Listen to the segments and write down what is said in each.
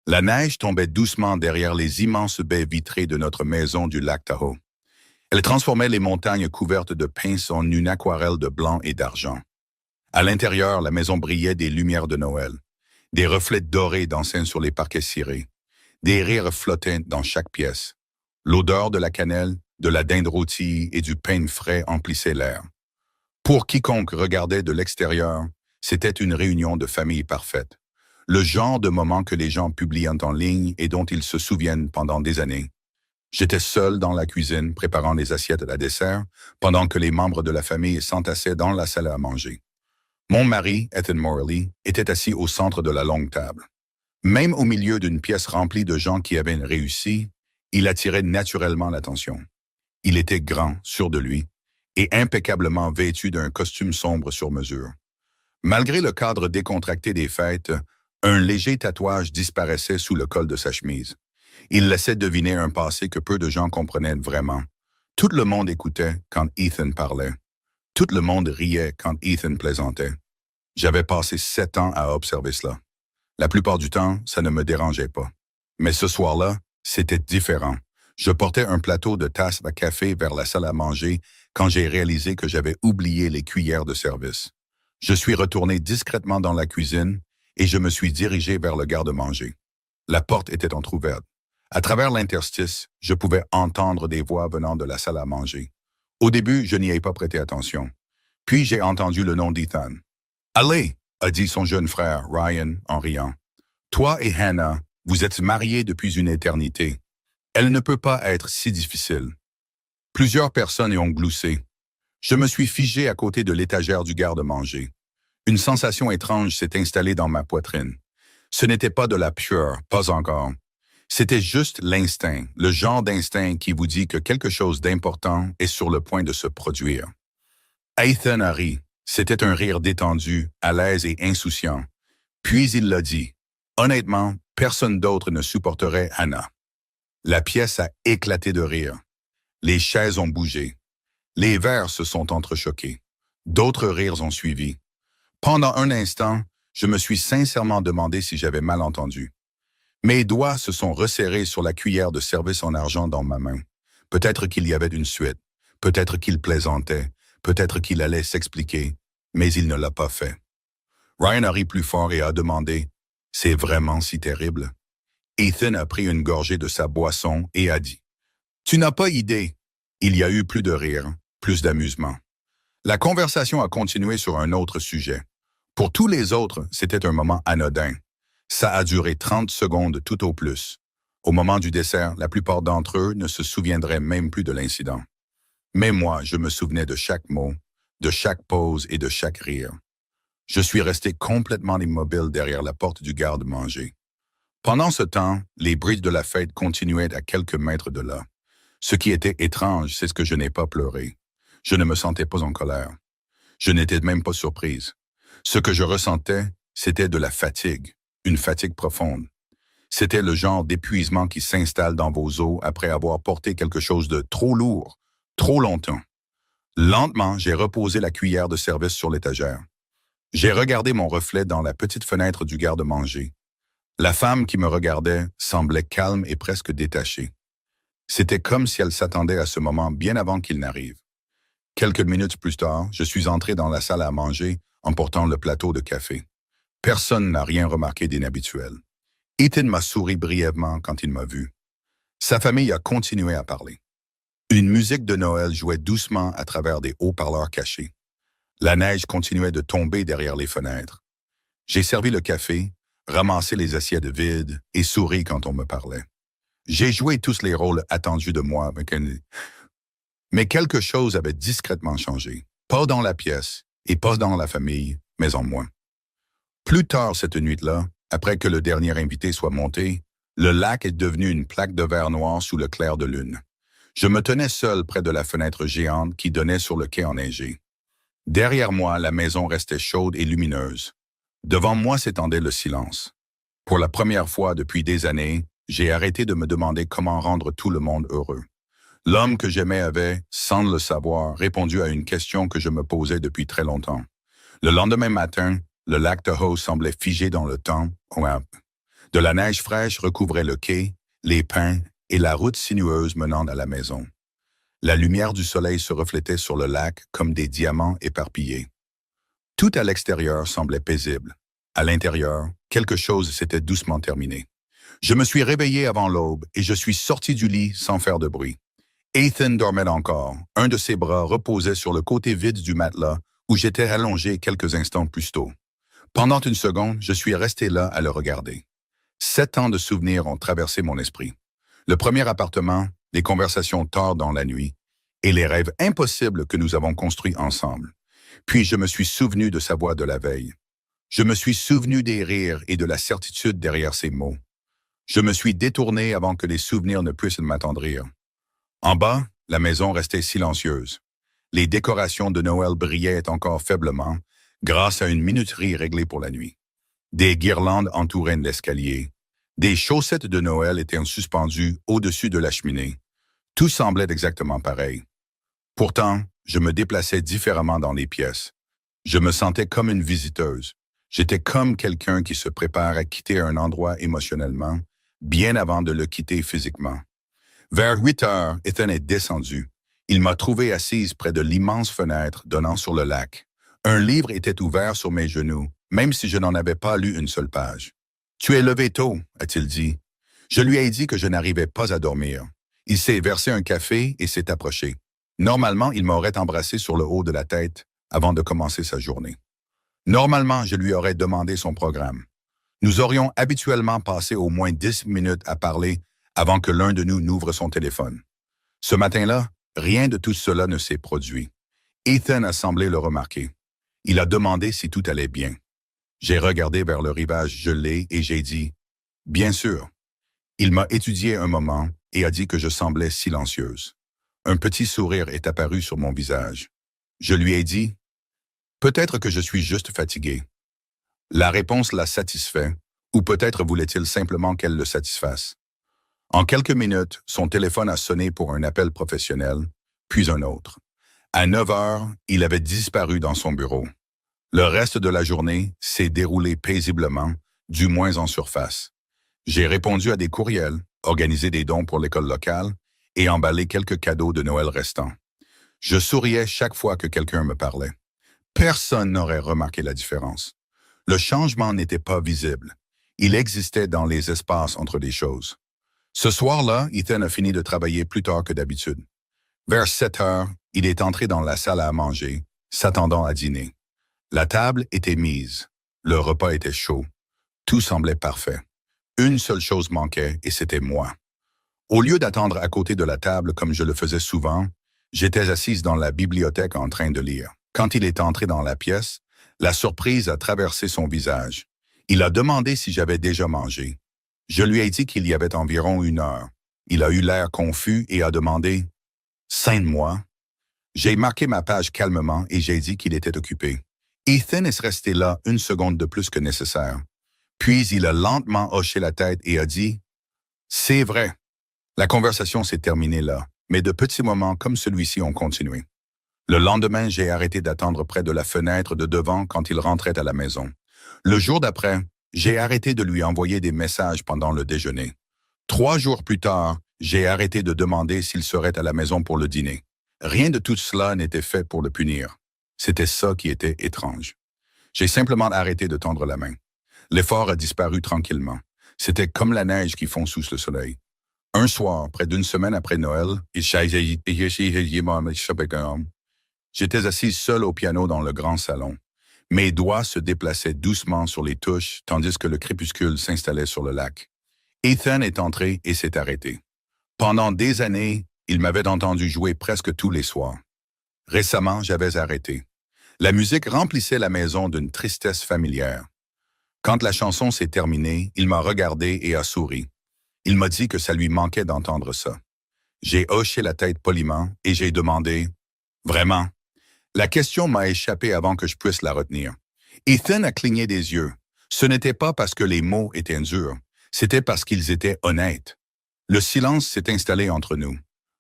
La neige tombait doucement derrière les immenses baies vitrées de notre maison du lac Tahoe. Elle transformait les montagnes couvertes de pinces en une aquarelle de blanc et d'argent. À l'intérieur, la maison brillait des lumières de Noël. Des reflets dorés dansaient sur les parquets cirés. Des rires flottaient dans chaque pièce. L'odeur de la cannelle, de la dinde rôtie et du pain frais emplissait l'air. Pour quiconque regardait de l'extérieur, c'était une réunion de famille parfaite. Le genre de moment que les gens publient en ligne et dont ils se souviennent pendant des années. J'étais seul dans la cuisine préparant les assiettes à dessert pendant que les membres de la famille s'entassaient dans la salle à manger. Mon mari, Ethan Morley, était assis au centre de la longue table. Même au milieu d'une pièce remplie de gens qui avaient réussi, il attirait naturellement l'attention. Il était grand, sûr de lui, et impeccablement vêtu d'un costume sombre sur mesure. Malgré le cadre décontracté des fêtes, un léger tatouage disparaissait sous le col de sa chemise. Il laissait deviner un passé que peu de gens comprenaient vraiment. Tout le monde écoutait quand Ethan parlait. Tout le monde riait quand Ethan plaisantait. J'avais passé 7 ans à observer cela. La plupart du temps, ça ne me dérangeait pas. Mais ce soir-là, c'était différent. Je portais un plateau de tasses à café vers la salle à manger quand j'ai réalisé que j'avais oublié les cuillères de service. Je suis retourné discrètement dans la cuisine et je me suis dirigé vers le garde-manger. La porte était entr'ouverte. À travers l'interstice, je pouvais entendre des voix venant de la salle à manger. Au début, je n'y ai pas prêté attention. Puis j'ai entendu le nom d'Ethan. « Allez !» a dit son jeune frère, Ryan, en riant. « Toi et Hannah, vous êtes mariés depuis une éternité. Elle ne peut pas être si difficile. » Plusieurs personnes y ont gloussé. Je me suis figé à côté de l'étagère du garde-manger. Une sensation étrange s'est installée dans ma poitrine. Ce n'était pas de la pure, pas encore. C'était juste l'instinct, le genre d'instinct qui vous dit que quelque chose d'important est sur le point de se produire. Ethan a ri. C'était un rire détendu, à l'aise et insouciant. Puis il l'a dit. Honnêtement, personne d'autre ne supporterait Hannah. La pièce a éclaté de rire. Les chaises ont bougé. Les verres se sont entrechoqués. D'autres rires ont suivi. Pendant un instant, je me suis sincèrement demandé si j'avais mal entendu. Mes doigts se sont resserrés sur la cuillère de service en argent dans ma main. Peut-être qu'il y avait une suite. Peut-être qu'il plaisantait. Peut-être qu'il allait s'expliquer. Mais il ne l'a pas fait. Ryan a ri plus fort et a demandé « C'est vraiment si terrible? » Ethan a pris une gorgée de sa boisson et a dit « Tu n'as pas idée. » Il y a eu plus de rire, plus d'amusement. La conversation a continué sur un autre sujet. Pour tous les autres, c'était un moment anodin. Ça a duré 30 secondes tout au plus. Au moment du dessert, la plupart d'entre eux ne se souviendraient même plus de l'incident. Mais moi, je me souvenais de chaque mot, de chaque pause et de chaque rire. Je suis resté complètement immobile derrière la porte du garde-manger. Pendant ce temps, les bruits de la fête continuaient à quelques mètres de là. Ce qui était étrange, c'est que je n'ai pas pleuré. Je ne me sentais pas en colère. Je n'étais même pas surprise. Ce que je ressentais, c'était de la fatigue, une fatigue profonde. C'était le genre d'épuisement qui s'installe dans vos os après avoir porté quelque chose de trop lourd, trop longtemps. Lentement, j'ai reposé la cuillère de service sur l'étagère. J'ai regardé mon reflet dans la petite fenêtre du garde-manger. La femme qui me regardait semblait calme et presque détachée. C'était comme si elle s'attendait à ce moment bien avant qu'il n'arrive. Quelques minutes plus tard, je suis entré dans la salle à manger en portant le plateau de café. Personne n'a rien remarqué d'inhabituel. Ethan m'a souri brièvement quand il m'a vu. Sa famille a continué à parler. Une musique de Noël jouait doucement à travers des haut-parleurs cachés. La neige continuait de tomber derrière les fenêtres. J'ai servi le café, ramassé les assiettes vides et souri quand on me parlait. J'ai joué tous les rôles attendus de moi Mais quelque chose avait discrètement changé. Pas dans la pièce et pas dans la famille, mais en moi. Plus tard cette nuit-là, après que le dernier invité soit monté, le lac est devenu une plaque de verre noir sous le clair de lune. Je me tenais seul près de la fenêtre géante qui donnait sur le quai enneigé. Derrière moi, la maison restait chaude et lumineuse. Devant moi s'étendait le silence. Pour la première fois depuis des années, j'ai arrêté de me demander comment rendre tout le monde heureux. L'homme que j'aimais avait, sans le savoir, répondu à une question que je me posais depuis très longtemps. Le lendemain matin, le lac Tahoe semblait figé dans le temps. De la neige fraîche recouvrait le quai, les pins et la route sinueuse menant à la maison. La lumière du soleil se reflétait sur le lac comme des diamants éparpillés. Tout à l'extérieur semblait paisible. À l'intérieur, quelque chose s'était doucement terminé. Je me suis réveillé avant l'aube et je suis sorti du lit sans faire de bruit. Ethan dormait encore. Un de ses bras reposait sur le côté vide du matelas où j'étais allongé quelques instants plus tôt. Pendant une seconde, je suis resté là à le regarder. 7 ans de souvenirs ont traversé mon esprit. Le premier appartement, les conversations tard dans la nuit et les rêves impossibles que nous avons construits ensemble. Puis je me suis souvenu de sa voix de la veille. Je me suis souvenu des rires et de la certitude derrière ses mots. Je me suis détourné avant que les souvenirs ne puissent m'attendrir. En bas, la maison restait silencieuse. Les décorations de Noël brillaient encore faiblement, grâce à une minuterie réglée pour la nuit. Des guirlandes entouraient l'escalier. Des chaussettes de Noël étaient suspendues au-dessus de la cheminée. Tout semblait exactement pareil. Pourtant, je me déplaçais différemment dans les pièces. Je me sentais comme une visiteuse. J'étais comme quelqu'un qui se prépare à quitter un endroit émotionnellement, bien avant de le quitter physiquement. Vers 8 heures, Ethan est descendu. Il m'a trouvé assise près de l'immense fenêtre donnant sur le lac. Un livre était ouvert sur mes genoux, même si je n'en avais pas lu une seule page. « Tu es levé tôt », a-t-il dit. Je lui ai dit que je n'arrivais pas à dormir. Il s'est versé un café et s'est approché. Normalement, il m'aurait embrassé sur le haut de la tête avant de commencer sa journée. Normalement, je lui aurais demandé son programme. Nous aurions habituellement passé au moins 10 minutes à parler avant que l'un de nous n'ouvre son téléphone. Ce matin-là, rien de tout cela ne s'est produit. Ethan a semblé le remarquer. Il a demandé si tout allait bien. J'ai regardé vers le rivage gelé et j'ai dit « Bien sûr ». Il m'a étudié un moment et a dit que je semblais silencieuse. Un petit sourire est apparu sur mon visage. Je lui ai dit « Peut-être que je suis juste fatigué ». La réponse l'a satisfait, ou peut-être voulait-il simplement qu'elle le satisfasse. En quelques minutes, son téléphone a sonné pour un appel professionnel, puis un autre. À 9 heures, il avait disparu dans son bureau. Le reste de la journée s'est déroulé paisiblement, du moins en surface. J'ai répondu à des courriels, organisé des dons pour l'école locale et emballé quelques cadeaux de Noël restants. Je souriais chaque fois que quelqu'un me parlait. Personne n'aurait remarqué la différence. Le changement n'était pas visible. Il existait dans les espaces entre les choses. Ce soir-là, Ethan a fini de travailler plus tard que d'habitude. Vers 7 heures, il est entré dans la salle à manger, s'attendant à dîner. La table était mise. Le repas était chaud. Tout semblait parfait. Une seule chose manquait et c'était moi. Au lieu d'attendre à côté de la table comme je le faisais souvent, j'étais assise dans la bibliothèque en train de lire. Quand il est entré dans la pièce, la surprise a traversé son visage. Il a demandé si j'avais déjà mangé. Je lui ai dit qu'il y avait environ 1 heure. Il a eu l'air confus et a demandé « 5 mois ». J'ai marqué ma page calmement et j'ai dit qu'il était occupé. Ethan est resté là 1 seconde de plus que nécessaire. Puis il a lentement hoché la tête et a dit « C'est vrai ». La conversation s'est terminée là, mais de petits moments comme celui-ci ont continué. Le lendemain, j'ai arrêté d'attendre près de la fenêtre de devant quand il rentrait à la maison. Le jour d'après, j'ai arrêté de lui envoyer des messages pendant le déjeuner. 3 jours plus tard, j'ai arrêté de demander s'il serait à la maison pour le dîner. Rien de tout cela n'était fait pour le punir. C'était ça qui était étrange. J'ai simplement arrêté de tendre la main. L'effort a disparu tranquillement. C'était comme la neige qui fond sous le soleil. Un soir, près d'1 semaine après Noël, j'étais assise seule au piano dans le grand salon. Mes doigts se déplaçaient doucement sur les touches tandis que le crépuscule s'installait sur le lac. Ethan est entré et s'est arrêté. Pendant des années, il m'avait entendu jouer presque tous les soirs. Récemment, j'avais arrêté. La musique remplissait la maison d'une tristesse familière. Quand la chanson s'est terminée, il m'a regardé et a souri. Il m'a dit que ça lui manquait d'entendre ça. J'ai hoché la tête poliment et j'ai demandé « Vraiment ?» La question m'a échappé avant que je puisse la retenir. Ethan a cligné des yeux. Ce n'était pas parce que les mots étaient durs, c'était parce qu'ils étaient honnêtes. Le silence s'est installé entre nous.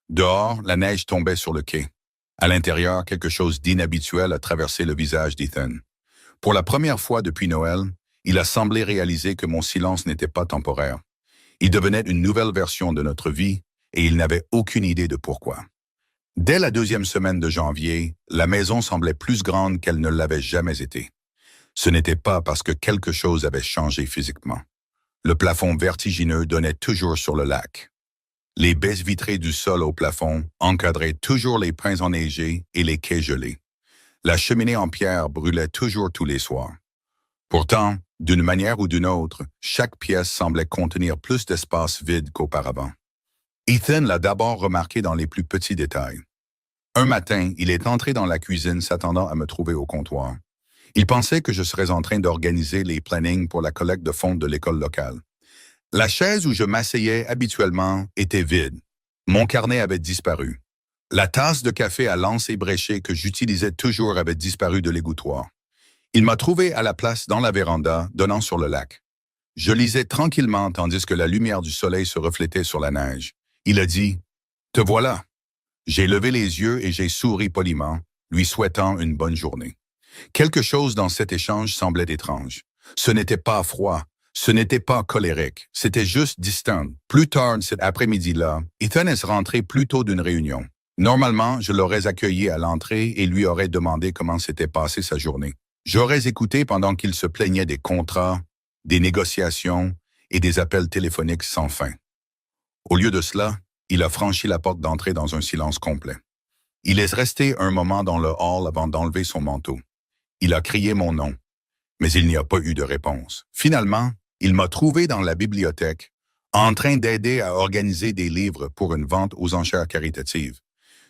Dehors, la neige tombait sur le quai. À l'intérieur, quelque chose d'inhabituel a traversé le visage d'Ethan. Pour la première fois depuis Noël, Il a semblé réaliser que mon silence n'était pas temporaire. Il devenait une nouvelle version de notre vie et il n'avait aucune idée de pourquoi. Dès la deuxième semaine de janvier, la maison semblait plus grande qu'elle ne l'avait jamais été. Ce n'était pas parce que quelque chose avait changé physiquement. Le plafond vertigineux donnait toujours sur le lac. Les baies vitrées du sol au plafond encadraient toujours les pins enneigés et les quais gelés. La cheminée en pierre brûlait toujours tous les soirs. Pourtant, d'une manière ou d'une autre, chaque pièce semblait contenir plus d'espace vide qu'auparavant. Ethan l'a d'abord remarqué dans les plus petits détails. Un matin, il est entré dans la cuisine s'attendant à me trouver au comptoir. Il pensait que je serais en train d'organiser les plannings pour la collecte de fonds de l'école locale. La chaise où je m'asseyais habituellement était vide. Mon carnet avait disparu. La tasse de café à l'anse ébréchée que j'utilisais toujours avait disparu de l'égouttoir. Il m'a trouvé à la place dans la véranda, donnant sur le lac. Je lisais tranquillement tandis que la lumière du soleil se reflétait sur la neige. Il a dit « Te voilà ». J'ai levé les yeux et j'ai souri poliment, lui souhaitant une bonne journée. Quelque chose dans cet échange semblait étrange. Ce n'était pas froid, ce n'était pas colérique, c'était juste distant. Plus tard cet après-midi-là, Ethan est rentré plus tôt d'une réunion. Normalement, je l'aurais accueilli à l'entrée et lui aurais demandé comment s'était passée sa journée. J'aurais écouté pendant qu'il se plaignait des contrats, des négociations et des appels téléphoniques sans fin. Au lieu de cela, il a franchi la porte d'entrée dans un silence complet. Il est resté un moment dans le hall avant d'enlever son manteau. Il a crié mon nom, mais il n'y a pas eu de réponse. Finalement, il m'a trouvé dans la bibliothèque, en train d'aider à organiser des livres pour une vente aux enchères caritatives.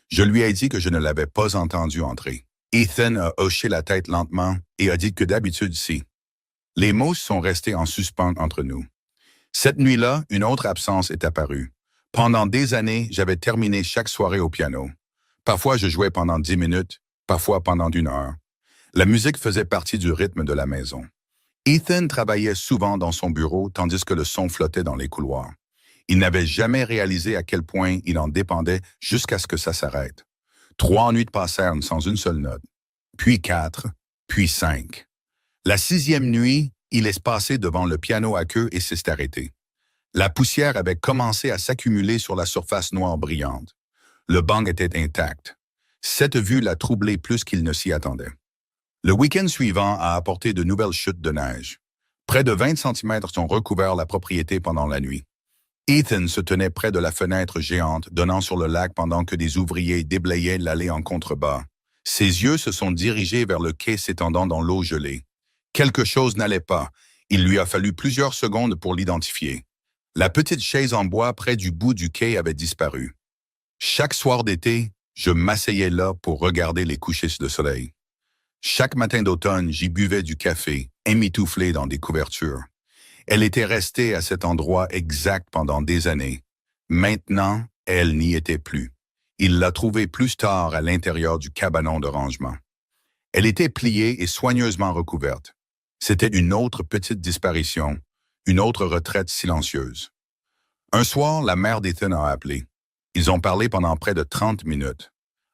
Je lui ai dit que je ne l'avais pas entendu entrer. Ethan a hoché la tête lentement et a dit que d'habitude, si. Les mots sont restés en suspens entre nous. Cette nuit-là, une autre absence est apparue. Pendant des années, j'avais terminé chaque soirée au piano. Parfois, je jouais pendant 10 minutes, parfois pendant 1 heure. La musique faisait partie du rythme de la maison. Ethan travaillait souvent dans son bureau tandis que le son flottait dans les couloirs. Il n'avait jamais réalisé à quel point il en dépendait jusqu'à ce que ça s'arrête. 3 nuits passèrent sans une seule note, puis 4, puis 5. La 6e nuit, il est passé devant le piano à queue et s'est arrêté. La poussière avait commencé à s'accumuler sur la surface noire brillante. Le bang était intact. Cette vue l'a troublé plus qu'il ne s'y attendait. Le week-end suivant a apporté de nouvelles chutes de neige. Près de 20 centimètres ont recouvert la propriété pendant la nuit. Ethan se tenait près de la fenêtre géante donnant sur le lac pendant que des ouvriers déblayaient l'allée en contrebas. Ses yeux se sont dirigés vers le quai s'étendant dans l'eau gelée. Quelque chose n'allait pas. Il lui a fallu plusieurs secondes pour l'identifier. La petite chaise en bois près du bout du quai avait disparu. Chaque soir d'été, je m'asseyais là pour regarder les couchers de soleil. Chaque matin d'automne, j'y buvais du café, émitouflé dans des couvertures. Elle était restée à cet endroit exact pendant des années. Maintenant, elle n'y était plus. Il l'a trouvée plus tard à l'intérieur du cabanon de rangement. Elle était pliée et soigneusement recouverte. C'était une autre petite disparition, une autre retraite silencieuse. Un soir, la mère d'Ethan a appelé. Ils ont parlé pendant près de 30 minutes.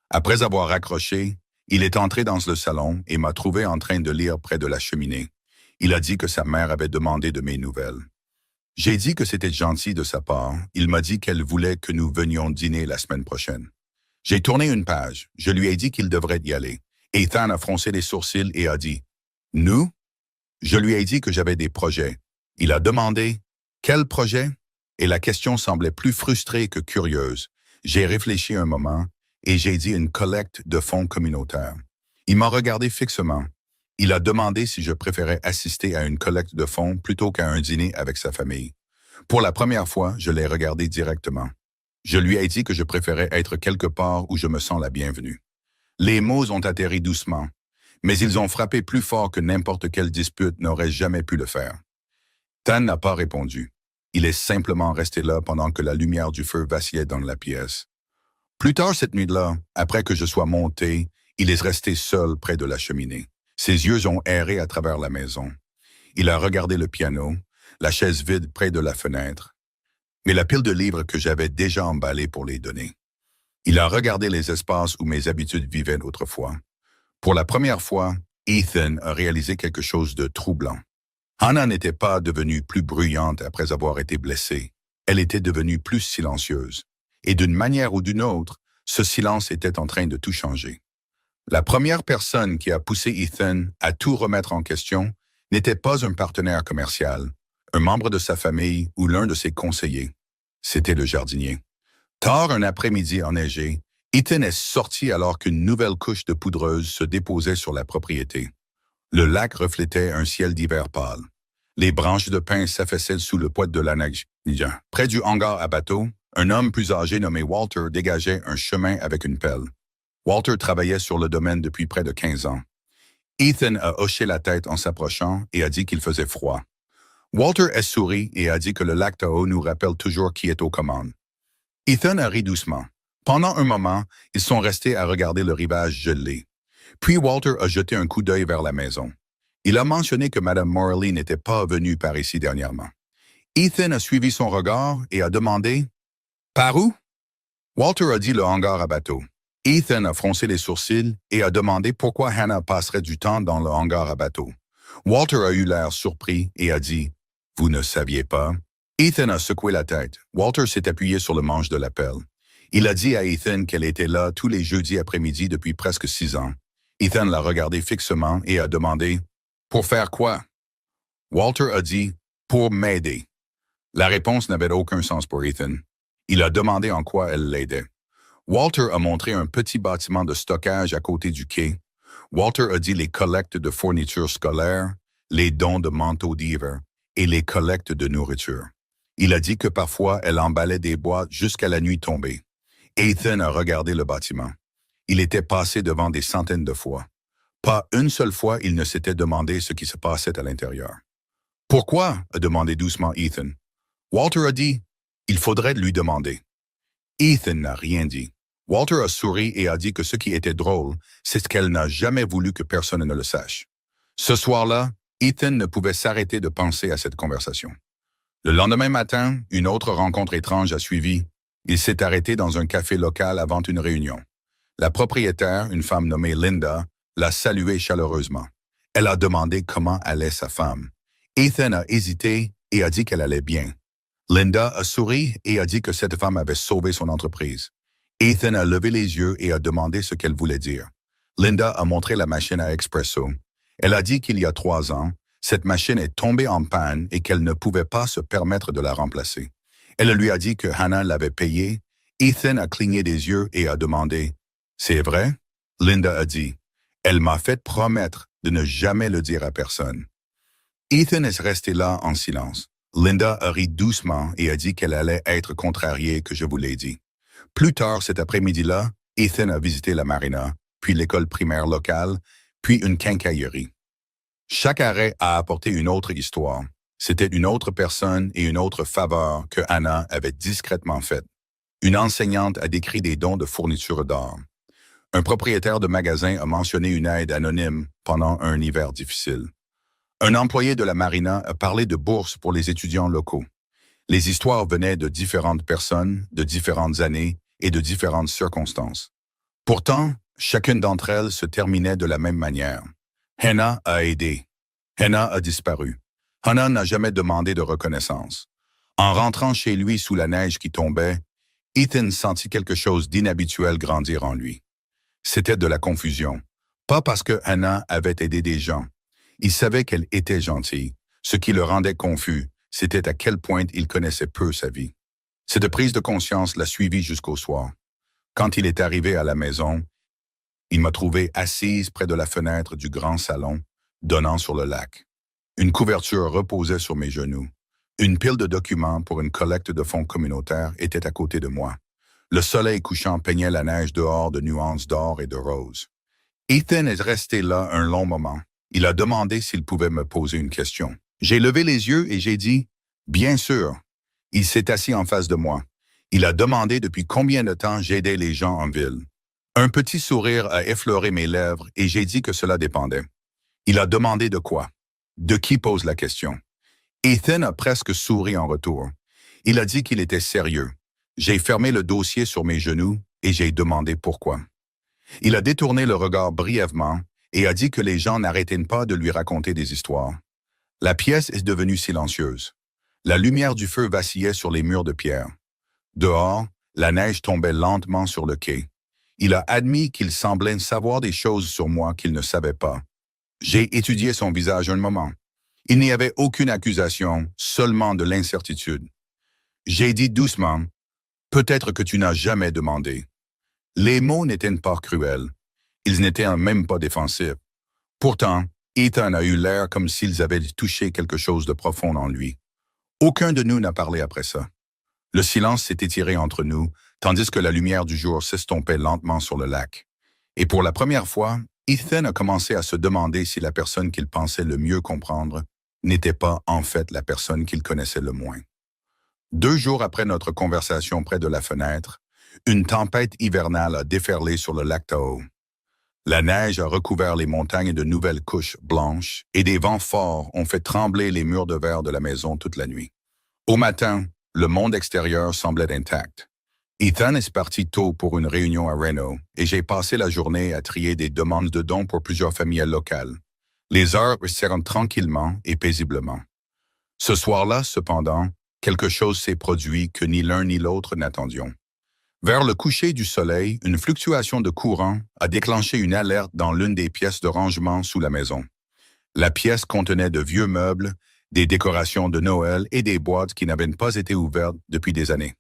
Après avoir raccroché, il est entré dans le salon et m'a trouvé en train de lire près de la cheminée. Il a dit que sa mère avait demandé de mes nouvelles. J'ai dit que c'était gentil de sa part. Il m'a dit qu'elle voulait que nous venions dîner la semaine prochaine. J'ai tourné une page. Je lui ai dit qu'il devrait y aller. Ethan a froncé les sourcils et a dit « Nous ?» Je lui ai dit que j'avais des projets. Il a demandé « Quel projet ?» Et la question semblait plus frustrée que curieuse. J'ai réfléchi un moment et j'ai dit une collecte de fonds communautaires. Il m'a regardé fixement. Il a demandé si je préférais assister à une collecte de fonds plutôt qu'à un dîner avec sa famille. Pour la première fois, je l'ai regardé directement. Je lui ai dit que je préférais être quelque part où je me sens la bienvenue. Les mots ont atterri doucement, mais ils ont frappé plus fort que n'importe quelle dispute n'aurait jamais pu le faire. Tan n'a pas répondu. Il est simplement resté là pendant que la lumière du feu vacillait dans la pièce. Plus tard cette nuit-là, après que je sois monté, il est resté seul près de la cheminée. Ses yeux ont erré à travers la maison. Il a regardé le piano, la chaise vide près de la fenêtre, mais la pile de livres que j'avais déjà emballés pour les donner. Il a regardé les espaces où mes habitudes vivaient autrefois. Pour la première fois, Ethan a réalisé quelque chose de troublant. Hannah n'était pas devenue plus bruyante après avoir été blessée. Elle était devenue plus silencieuse. Et d'une manière ou d'une autre, ce silence était en train de tout changer. La première personne qui a poussé Ethan à tout remettre en question n'était pas un partenaire commercial, un membre de sa famille ou l'un de ses conseillers. C'était le jardinier. Tard un après-midi enneigé, Ethan est sorti alors qu'une nouvelle couche de poudreuse se déposait sur la propriété. Le lac reflétait un ciel d'hiver pâle. Les branches de pin s'affaissaient sous le poids de la neige. Près du hangar à bateau, un homme plus âgé nommé Walter dégageait un chemin avec une pelle. Walter travaillait sur le domaine depuis près de 15 ans. Ethan a hoché la tête en s'approchant et a dit qu'il faisait froid. Walter a souri et a dit que le lac Tahoe nous rappelle toujours qui est aux commandes. Ethan a ri doucement. Pendant un moment, ils sont restés à regarder le rivage gelé. Puis Walter a jeté un coup d'œil vers la maison. Il a mentionné que Mme Morley n'était pas venue par ici dernièrement. Ethan a suivi son regard et a demandé « Par où ?» Walter a dit le hangar à bateau. Ethan a froncé les sourcils et a demandé pourquoi Hannah passerait du temps dans le hangar à bateau. Walter a eu l'air surpris et a dit « Vous ne saviez pas ?» Ethan a secoué la tête. Walter s'est appuyé sur le manche de la pelle. Il a dit à Ethan qu'elle était là tous les jeudis après-midi depuis presque 6 ans. Ethan l'a regardé fixement et a demandé « Pour faire quoi ?» Walter a dit « Pour m'aider ». La réponse n'avait aucun sens pour Ethan. Il a demandé en quoi elle l'aidait. Walter a montré un petit bâtiment de stockage à côté du quai. Walter a dit les collectes de fournitures scolaires, les dons de manteaux d'hiver et les collectes de nourriture. Il a dit que parfois elle emballait des boîtes jusqu'à la nuit tombée. Ethan a regardé le bâtiment. Il était passé devant des centaines de fois. Pas une seule fois il ne s'était demandé ce qui se passait à l'intérieur. « Pourquoi ?» a demandé doucement Ethan. Walter a dit « Il faudrait lui demander ». Ethan n'a rien dit. Walter a souri et a dit que ce qui était drôle, c'est qu'elle n'a jamais voulu que personne ne le sache. Ce soir-là, Ethan ne pouvait s'arrêter de penser à cette conversation. Le lendemain matin, une autre rencontre étrange a suivi. Il s'est arrêté dans un café local avant une réunion. La propriétaire, une femme nommée Linda, l'a salué chaleureusement. Elle a demandé comment allait sa femme. Ethan a hésité et a dit qu'elle allait bien. Linda a souri et a dit que cette femme avait sauvé son entreprise. Ethan a levé les yeux et a demandé ce qu'elle voulait dire. Linda a montré la machine à expresso. Elle a dit qu'il y a 3 ans, cette machine est tombée en panne et qu'elle ne pouvait pas se permettre de la remplacer. Elle lui a dit que Hannah l'avait payée. Ethan a cligné des yeux et a demandé « C'est vrai ?» Linda a dit « Elle m'a fait promettre de ne jamais le dire à personne. » Ethan est resté là en silence. Linda a ri doucement et a dit qu'elle allait être contrariée que je vous l'ai dit. Plus tard cet après-midi-là, Ethan a visité la marina, puis l'école primaire locale, puis une quincaillerie. Chaque arrêt a apporté une autre histoire. C'était une autre personne et une autre faveur que Hannah avait discrètement faite. Une enseignante a décrit des dons de fournitures d'art. Un propriétaire de magasin a mentionné une aide anonyme pendant un hiver difficile. Un employé de la marina a parlé de bourses pour les étudiants locaux. Les histoires venaient de différentes personnes, de différentes années et de différentes circonstances. Pourtant, chacune d'entre elles se terminait de la même manière. Hannah a aidé. Hannah a disparu. Hannah n'a jamais demandé de reconnaissance. En rentrant chez lui sous la neige qui tombait, Ethan sentit quelque chose d'inhabituel grandir en lui. C'était de la confusion. Pas parce que Hannah avait aidé des gens. Il savait qu'elle était gentille. Ce qui le rendait confus, c'était à quel point il connaissait peu sa vie. Cette prise de conscience l'a suivi jusqu'au soir. Quand il est arrivé à la maison, il m'a trouvé assise près de la fenêtre du grand salon, donnant sur le lac. Une couverture reposait sur mes genoux. Une pile de documents pour une collecte de fonds communautaires était à côté de moi. Le soleil couchant peignait la neige dehors de nuances d'or et de rose. Ethan est resté là un long moment. Il a demandé s'il pouvait me poser une question. J'ai levé les yeux et j'ai dit « Bien sûr ». Il s'est assis en face de moi. Il a demandé depuis combien de temps j'aidais les gens en ville. Un petit sourire a effleuré mes lèvres et j'ai dit que cela dépendait. Il a demandé de quoi? De qui pose la question? Ethan a presque souri en retour. Il a dit qu'il était sérieux. J'ai fermé le dossier sur mes genoux et j'ai demandé pourquoi. Il a détourné le regard brièvement et a dit que les gens n'arrêtaient pas de lui raconter des histoires. La pièce est devenue silencieuse. La lumière du feu vacillait sur les murs de pierre. Dehors, la neige tombait lentement sur le quai. Il a admis qu'il semblait savoir des choses sur moi qu'il ne savait pas. J'ai étudié son visage un moment. Il n'y avait aucune accusation, seulement de l'incertitude. J'ai dit doucement, « Peut-être que tu n'as jamais demandé. » Les mots n'étaient pas cruels. Ils n'étaient même pas défensifs. Pourtant, Ethan a eu l'air comme s'ils avaient touché quelque chose de profond en lui. Aucun de nous n'a parlé après ça. Le silence s'est étiré entre nous, tandis que la lumière du jour s'estompait lentement sur le lac. Et pour la première fois, Ethan a commencé à se demander si la personne qu'il pensait le mieux comprendre n'était pas en fait la personne qu'il connaissait le moins. 2 jours après notre conversation près de la fenêtre, une tempête hivernale a déferlé sur le lac Tahoe. La neige a recouvert les montagnes de nouvelles couches blanches et des vents forts ont fait trembler les murs de verre de la maison toute la nuit. Au matin, le monde extérieur semblait intact. Ethan est parti tôt pour une réunion à Reno et j'ai passé la journée à trier des demandes de dons pour plusieurs familles locales. Les heures restèrent tranquillement et paisiblement. Ce soir-là, cependant, quelque chose s'est produit que ni l'un ni l'autre n'attendions. Vers le coucher du soleil, une fluctuation de courant a déclenché une alerte dans l'une des pièces de rangement sous la maison. La pièce contenait de vieux meubles, des décorations de Noël et des boîtes qui n'avaient pas été ouvertes depuis des années.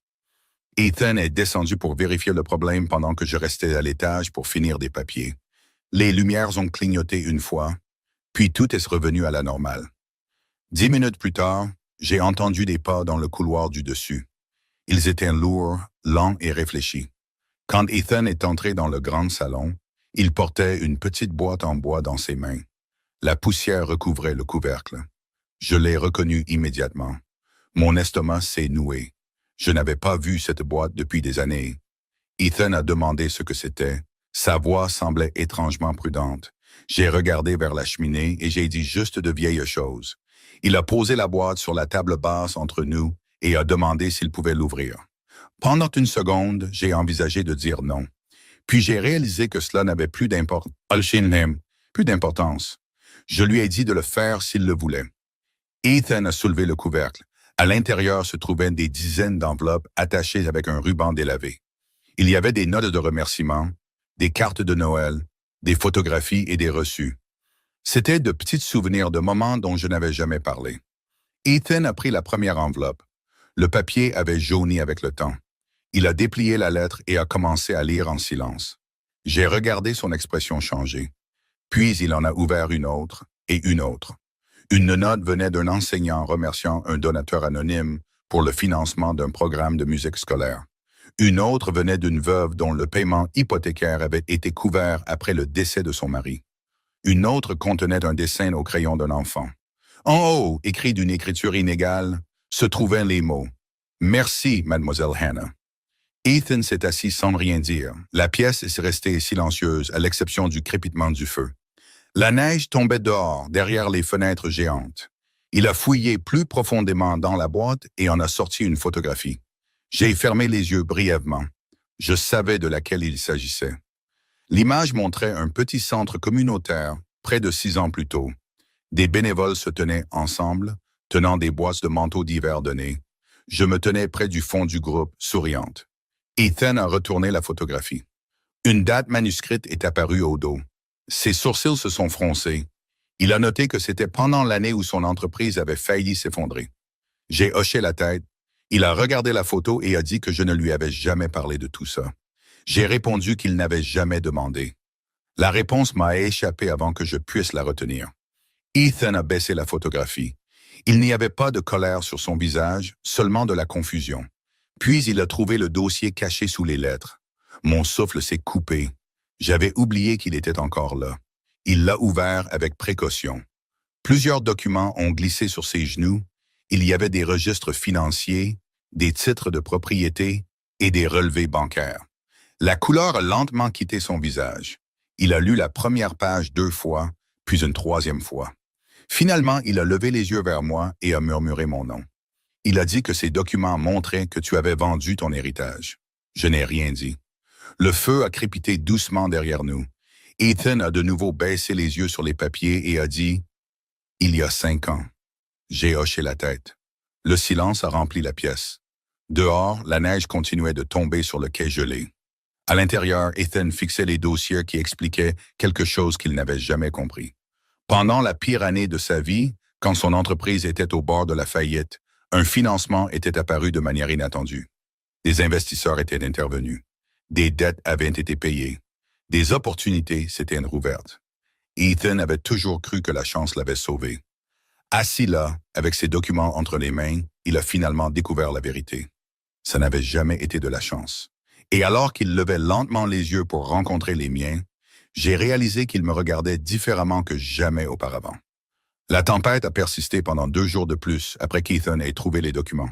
Ethan est descendu pour vérifier le problème pendant que je restais à l'étage pour finir des papiers. Les lumières ont clignoté une fois, puis tout est revenu à la normale. 10 minutes plus tard, j'ai entendu des pas dans le couloir du dessus. Ils étaient lourds, lents et réfléchis. Quand Ethan est entré dans le grand salon, il portait une petite boîte en bois dans ses mains. La poussière recouvrait le couvercle. Je l'ai reconnu immédiatement. Mon estomac s'est noué. Je n'avais pas vu cette boîte depuis des années. Ethan a demandé ce que c'était. Sa voix semblait étrangement prudente. J'ai regardé vers la cheminée et j'ai dit juste de vieilles choses. Il a posé la boîte sur la table basse entre nous et a demandé s'il pouvait l'ouvrir. Pendant une seconde, j'ai envisagé de dire non. Puis j'ai réalisé que cela n'avait plus d'importance. Je lui ai dit de le faire s'il le voulait. Ethan a soulevé le couvercle. À l'intérieur se trouvaient des dizaines d'enveloppes attachées avec un ruban délavé. Il y avait des notes de remerciement, des cartes de Noël, des photographies et des reçus. C'étaient de petits souvenirs de moments dont je n'avais jamais parlé. Ethan a pris la première enveloppe. Le papier avait jauni avec le temps. Il a déplié la lettre et a commencé à lire en silence. J'ai regardé son expression changer. Puis il en a ouvert une autre et une autre. Une note venait d'un enseignant remerciant un donateur anonyme pour le financement d'un programme de musique scolaire. Une autre venait d'une veuve dont le paiement hypothécaire avait été couvert après le décès de son mari. Une autre contenait un dessin au crayon d'un enfant. En haut, écrit d'une écriture inégale, se trouvaient les mots « Merci, mademoiselle Hannah ». Ethan s'est assis sans rien dire. La pièce est restée silencieuse à l'exception du crépitement du feu. La neige tombait dehors, derrière les fenêtres géantes. Il a fouillé plus profondément dans la boîte et en a sorti une photographie. J'ai fermé les yeux brièvement. Je savais de laquelle il s'agissait. L'image montrait un petit centre communautaire, près de 6 ans plus tôt. Des bénévoles se tenaient ensemble, tenant des boîtes de manteaux d'hiver donnés. Je me tenais près du fond du groupe, souriante. Ethan a retourné la photographie. Une date manuscrite est apparue au dos. Ses sourcils se sont froncés. Il a noté que c'était pendant l'année où son entreprise avait failli s'effondrer. J'ai hoché la tête. Il a regardé la photo et a dit que je ne lui avais jamais parlé de tout ça. J'ai répondu qu'il n'avait jamais demandé. La réponse m'a échappé avant que je puisse la retenir. Ethan a baissé la photographie. Il n'y avait pas de colère sur son visage, seulement de la confusion. Puis il a trouvé le dossier caché sous les lettres. Mon souffle s'est coupé. J'avais oublié qu'il était encore là. Il l'a ouvert avec précaution. Plusieurs documents ont glissé sur ses genoux. Il y avait des registres financiers, des titres de propriété et des relevés bancaires. La couleur a lentement quitté son visage. Il a lu la première page 2 fois, puis une 3e fois. Finalement, il a levé les yeux vers moi et a murmuré mon nom. Il a dit que ces documents montraient que tu avais vendu ton héritage. Je n'ai rien dit. Le feu a crépité doucement derrière nous. Ethan a de nouveau baissé les yeux sur les papiers et a dit « Il y a 5 ans. J'ai hoché la tête. Le silence a rempli la pièce. Dehors, la neige continuait de tomber sur le quai gelé. À l'intérieur, Ethan fixait les dossiers qui expliquaient quelque chose qu'il n'avait jamais compris. Pendant la pire année de sa vie, quand son entreprise était au bord de la faillite, un financement était apparu de manière inattendue. Des investisseurs étaient intervenus. Des dettes avaient été payées. Des opportunités s'étaient rouvertes. Ethan avait toujours cru que la chance l'avait sauvé. Assis là, avec ses documents entre les mains, il a finalement découvert la vérité. Ça n'avait jamais été de la chance. Et alors qu'il levait lentement les yeux pour rencontrer les miens, j'ai réalisé qu'il me regardait différemment que jamais auparavant. La tempête a persisté pendant 2 jours de plus après qu'Ethan ait trouvé les documents.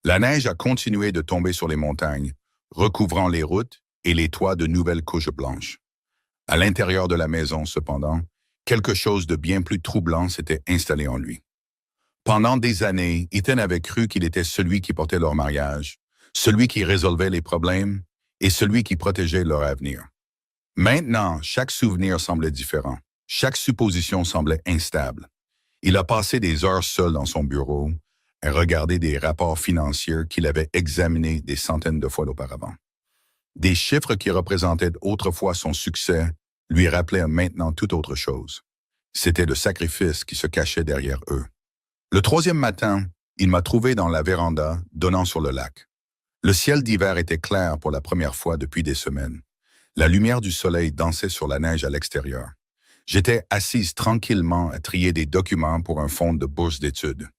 La neige a continué de tomber sur les montagnes, recouvrant les routes et les toits de nouvelles couches blanches. À l'intérieur de la maison, cependant, quelque chose de bien plus troublant s'était installé en lui. Pendant des années, Ethan avait cru qu'il était celui qui portait leur mariage, celui qui résolvait les problèmes et celui qui protégeait leur avenir. Maintenant, chaque souvenir semblait différent. Chaque supposition semblait instable. Il a passé des heures seul dans son bureau à regarder des rapports financiers qu'il avait examinés des centaines de fois auparavant. Des chiffres qui représentaient autrefois son succès lui rappelaient maintenant toute autre chose. C'était le sacrifice qui se cachait derrière eux. Le 3e matin, il m'a trouvé dans la véranda donnant sur le lac. Le ciel d'hiver était clair pour la première fois depuis des semaines. La lumière du soleil dansait sur la neige à l'extérieur. J'étais assise tranquillement à trier des documents pour un fonds de bourse d'études.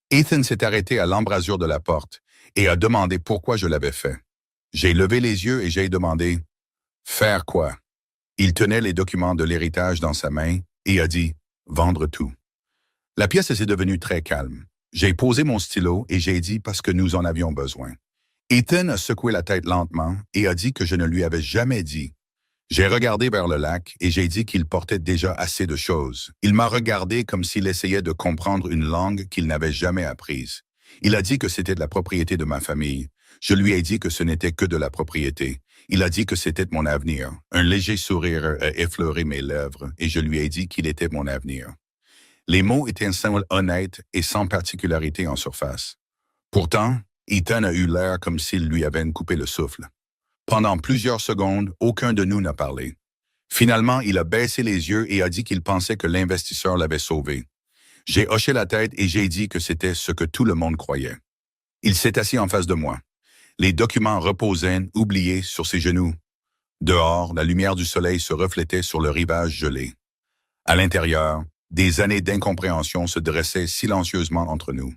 Ethan s'est arrêté à l'embrasure de la porte et a demandé pourquoi je l'avais fait. J'ai levé les yeux et j'ai demandé « Faire quoi ?» Il tenait les documents de l'héritage dans sa main et a dit « Vendre tout ». La pièce s'est devenue très calme. J'ai posé mon stylo et j'ai dit parce que nous en avions besoin. Ethan a secoué la tête lentement et a dit que je ne lui avais jamais dit. J'ai regardé vers le lac et j'ai dit qu'il portait déjà assez de choses. Il m'a regardé comme s'il essayait de comprendre une langue qu'il n'avait jamais apprise. Il a dit que c'était de la propriété de ma famille. Je lui ai dit que ce n'était que de la propriété. Il a dit que c'était mon avenir. Un léger sourire a effleuré mes lèvres et je lui ai dit qu'il était mon avenir. Les mots étaient honnêtes et sans particularité en surface. Pourtant, Ethan a eu l'air comme s'il lui avait coupé le souffle. Pendant plusieurs secondes, aucun de nous n'a parlé. Finalement, il a baissé les yeux et a dit qu'il pensait que l'investisseur l'avait sauvé. J'ai hoché la tête et j'ai dit que c'était ce que tout le monde croyait. Il s'est assis en face de moi. Les documents reposaient, oubliés, sur ses genoux. Dehors, la lumière du soleil se reflétait sur le rivage gelé. À l'intérieur, des années d'incompréhension se dressaient silencieusement entre nous.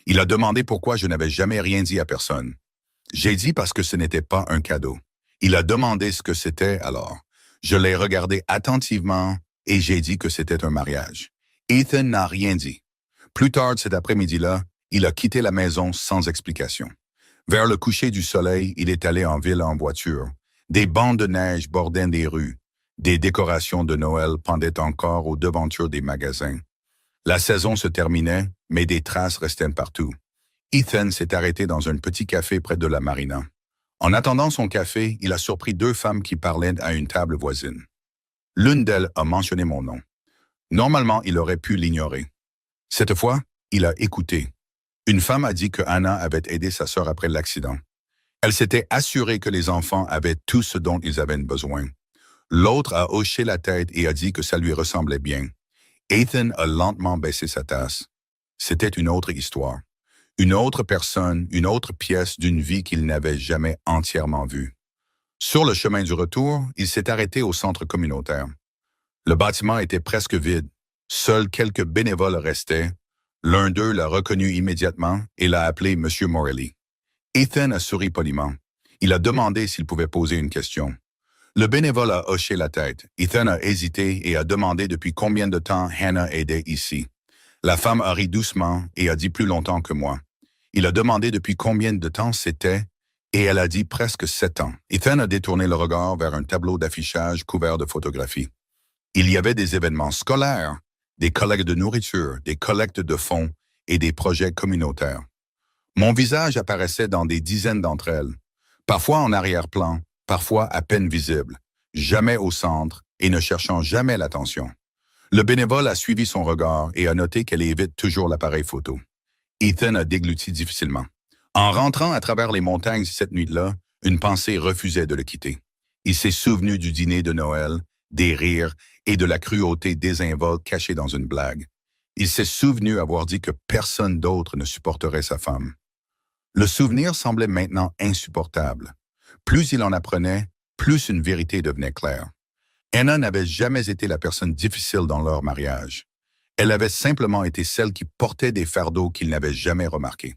Il a demandé pourquoi je n'avais jamais rien dit à personne. J'ai dit parce que ce n'était pas un cadeau. Il a demandé ce que c'était alors. Je l'ai regardé attentivement et j'ai dit que c'était un mariage. Ethan n'a rien dit. Plus tard cet après-midi-là, il a quitté la maison sans explication. Vers le coucher du soleil, il est allé en ville en voiture. Des bancs de neige bordaient des rues. Des décorations de Noël pendaient encore aux devantures des magasins. La saison se terminait, mais des traces restaient partout. Ethan s'est arrêté dans un petit café près de la marina. En attendant son café, il a surpris 2 femmes qui parlaient à une table voisine. L'une d'elles a mentionné mon nom. Normalement, il aurait pu l'ignorer. Cette fois, il a écouté. Une femme a dit que Anna avait aidé sa sœur après l'accident. Elle s'était assurée que les enfants avaient tout ce dont ils avaient besoin. L'autre a hoché la tête et a dit que ça lui ressemblait bien. Ethan a lentement baissé sa tasse. C'était une autre histoire. Une autre personne, une autre pièce d'une vie qu'il n'avait jamais entièrement vue. Sur le chemin du retour, il s'est arrêté au centre communautaire. Le bâtiment était presque vide. Seuls quelques bénévoles restaient. L'un d'eux l'a reconnu immédiatement et l'a appelé M. Morelli. Ethan a souri poliment. Il a demandé s'il pouvait poser une question. Le bénévole a hoché la tête. Ethan a hésité et a demandé depuis combien de temps Hannah aidait ici. La femme a ri doucement et a dit plus longtemps que moi. Il a demandé depuis combien de temps c'était et elle a dit presque 7 ans. Ethan a détourné le regard vers un tableau d'affichage couvert de photographies. Il y avait des événements scolaires, des collectes de nourriture, des collectes de fonds et des projets communautaires. Mon visage apparaissait dans des dizaines d'entre elles, parfois en arrière-plan, parfois à peine visible, jamais au centre et ne cherchant jamais l'attention. Le bénévole a suivi son regard et a noté qu'elle évite toujours l'appareil photo. Ethan a dégluti difficilement. En rentrant à travers les montagnes cette nuit-là, une pensée refusait de le quitter. Il s'est souvenu du dîner de Noël, des rires et de la cruauté désinvolte cachée dans une blague. Il s'est souvenu avoir dit que personne d'autre ne supporterait sa femme. Le souvenir semblait maintenant insupportable. Plus il en apprenait, plus une vérité devenait claire. Anna n'avait jamais été la personne difficile dans leur mariage. Elle avait simplement été celle qui portait des fardeaux qu'il n'avait jamais remarqués.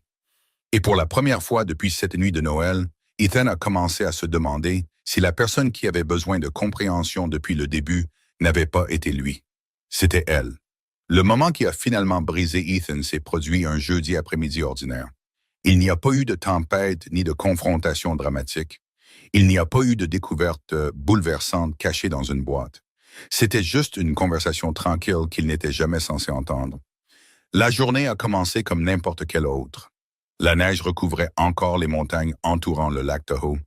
Et pour la première fois depuis cette nuit de Noël, Ethan a commencé à se demander si la personne qui avait besoin de compréhension depuis le début n'avait pas été lui. C'était elle. Le moment qui a finalement brisé Ethan s'est produit un jeudi après-midi ordinaire. Il n'y a pas eu de tempête ni de confrontation dramatique. Il n'y a pas eu de découverte bouleversante cachée dans une boîte. C'était juste une conversation tranquille qu'il n'était jamais censé entendre. La journée a commencé comme n'importe quelle autre. La neige recouvrait encore les montagnes entourant le lac Tahoe,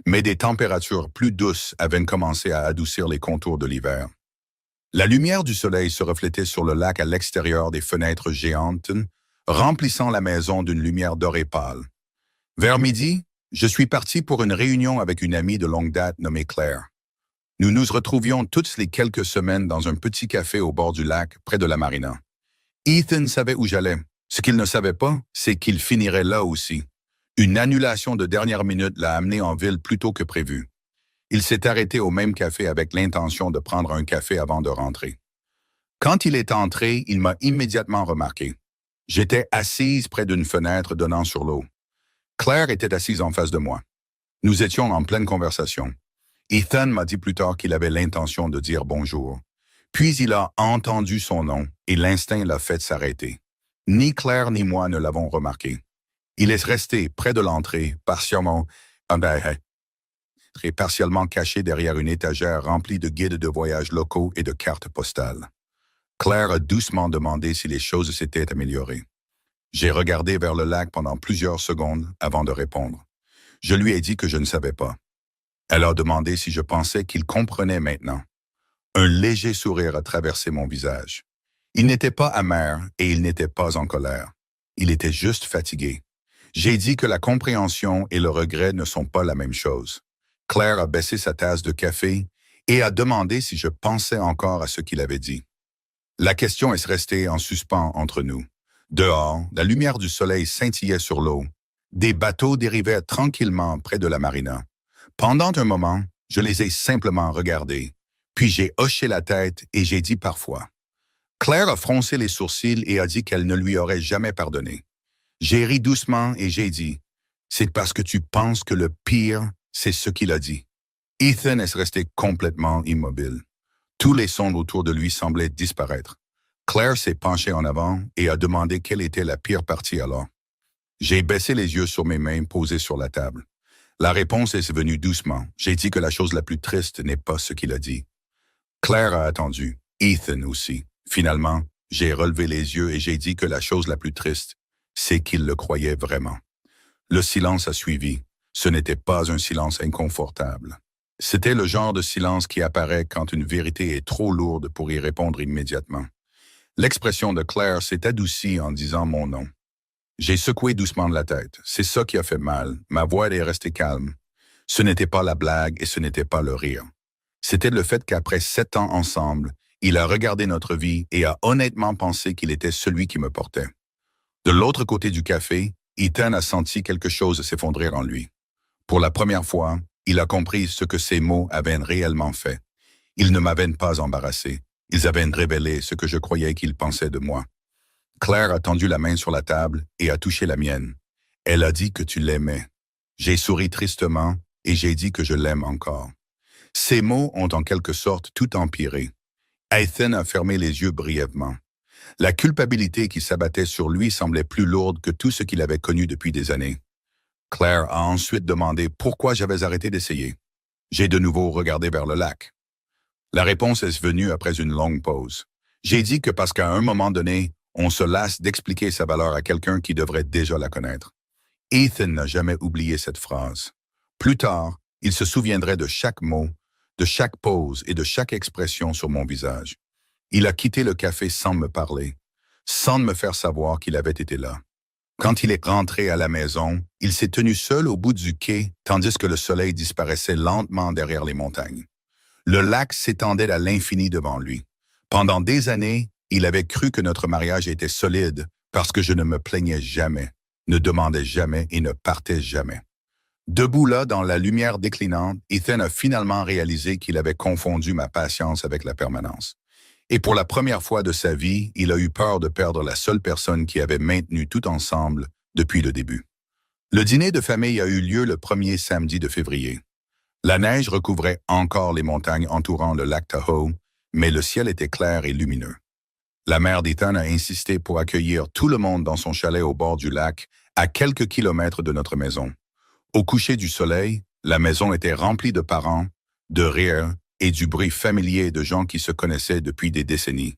mais des températures plus douces avaient commencé à adoucir les contours de l'hiver. La lumière du soleil se reflétait sur le lac à l'extérieur des fenêtres géantes, remplissant la maison d'une lumière dorée pâle. Vers midi, je suis parti pour une réunion avec une amie de longue date nommée Claire. Nous nous retrouvions toutes les quelques semaines dans un petit café au bord du lac, près de la marina. Ethan savait où j'allais. Ce qu'il ne savait pas, c'est qu'il finirait là aussi. Une annulation de dernière minute l'a amené en ville plus tôt que prévu. Il s'est arrêté au même café avec l'intention de prendre un café avant de rentrer. Quand il est entré, il m'a immédiatement remarqué. J'étais assise près d'une fenêtre donnant sur l'eau. Claire était assise en face de moi. Nous étions en pleine conversation. Ethan m'a dit plus tard qu'il avait l'intention de dire bonjour. Puis il a entendu son nom et l'instinct l'a fait s'arrêter. Ni Claire ni moi ne l'avons remarqué. Il est resté près de l'entrée, partiellement caché derrière une étagère remplie de guides de voyage locaux et de cartes postales. Claire a doucement demandé si les choses s'étaient améliorées. J'ai regardé vers le lac pendant plusieurs secondes avant de répondre. Je lui ai dit que je ne savais pas. Elle a demandé si je pensais qu'il comprenait maintenant. Un léger sourire a traversé mon visage. Il n'était pas amer et il n'était pas en colère. Il était juste fatigué. J'ai dit que la compréhension et le regret ne sont pas la même chose. Claire a baissé sa tasse de café et a demandé si je pensais encore à ce qu'il avait dit. La question est restée en suspens entre nous. Dehors, la lumière du soleil scintillait sur l'eau. Des bateaux dérivaient tranquillement près de la marina. Pendant un moment, je les ai simplement regardés. Puis j'ai hoché la tête et j'ai dit parfois. Claire a froncé les sourcils et a dit qu'elle ne lui aurait jamais pardonné. J'ai ri doucement et j'ai dit, « C'est parce que tu penses que le pire, c'est ce qu'il a dit. » Ethan est resté complètement immobile. Tous les sons autour de lui semblaient disparaître. Claire s'est penchée en avant et a demandé quelle était la pire partie alors. J'ai baissé les yeux sur mes mains posées sur la table. La réponse est venue doucement. J'ai dit que la chose la plus triste n'est pas ce qu'il a dit. Claire a attendu, Ethan aussi. Finalement, j'ai relevé les yeux et j'ai dit que la chose la plus triste, c'est qu'il le croyait vraiment. Le silence a suivi. Ce n'était pas un silence inconfortable. C'était le genre de silence qui apparaît quand une vérité est trop lourde pour y répondre immédiatement. L'expression de Claire s'est adoucie en disant mon nom. J'ai secoué doucement de la tête. C'est ça qui a fait mal. Ma voix est restée calme. Ce n'était pas la blague et ce n'était pas le rire. C'était le fait qu'après 7 ans ensemble, il a regardé notre vie et a honnêtement pensé qu'il était celui qui me portait. De l'autre côté du café, Ethan a senti quelque chose s'effondrer en lui. Pour la première fois, il a compris ce que ces mots avaient réellement fait. Ils ne m'avaient pas embarrassé. Ils avaient révélé ce que je croyais qu'il pensait de moi. Claire a tendu la main sur la table et a touché la mienne. Elle a dit que tu l'aimais. J'ai souri tristement et j'ai dit que je l'aime encore. Ces mots ont en quelque sorte tout empiré. Ethan a fermé les yeux brièvement. La culpabilité qui s'abattait sur lui semblait plus lourde que tout ce qu'il avait connu depuis des années. Claire a ensuite demandé pourquoi j'avais arrêté d'essayer. J'ai de nouveau regardé vers le lac. La réponse est venue après une longue pause. J'ai dit que parce qu'à un moment donné, on se lasse d'expliquer sa valeur à quelqu'un qui devrait déjà la connaître. Ethan n'a jamais oublié cette phrase. Plus tard, il se souviendrait de chaque mot, de chaque pause et de chaque expression sur mon visage. Il a quitté le café sans me parler, sans me faire savoir qu'il avait été là. Quand il est rentré à la maison, il s'est tenu seul au bout du quai, tandis que le soleil disparaissait lentement derrière les montagnes. Le lac s'étendait à l'infini devant lui. Pendant des années, il avait cru que notre mariage était solide parce que je ne me plaignais jamais, ne demandais jamais et ne partais jamais. Debout là, dans la lumière déclinante, Ethan a finalement réalisé qu'il avait confondu ma patience avec la permanence. Et pour la première fois de sa vie, il a eu peur de perdre la seule personne qui avait maintenu tout ensemble depuis le début. Le dîner de famille a eu lieu le premier samedi de février. La neige recouvrait encore les montagnes entourant le lac Tahoe, mais le ciel était clair et lumineux. La mère d'Ethan a insisté pour accueillir tout le monde dans son chalet au bord du lac, à quelques kilomètres de notre maison. Au coucher du soleil, la maison était remplie de parents, de rires et du bruit familier de gens qui se connaissaient depuis des décennies.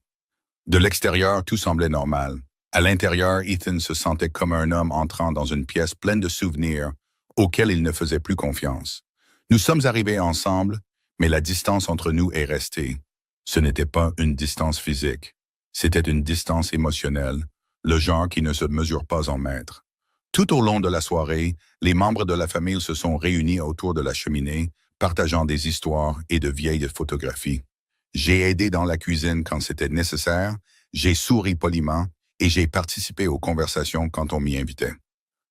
De l'extérieur, tout semblait normal. À l'intérieur, Ethan se sentait comme un homme entrant dans une pièce pleine de souvenirs auxquels il ne faisait plus confiance. Nous sommes arrivés ensemble, mais la distance entre nous est restée. Ce n'était pas une distance physique. C'était une distance émotionnelle, le genre qui ne se mesure pas en mètres. Tout au long de la soirée, les membres de la famille se sont réunis autour de la cheminée, partageant des histoires et de vieilles photographies. J'ai aidé dans la cuisine quand c'était nécessaire, j'ai souri poliment et j'ai participé aux conversations quand on m'y invitait.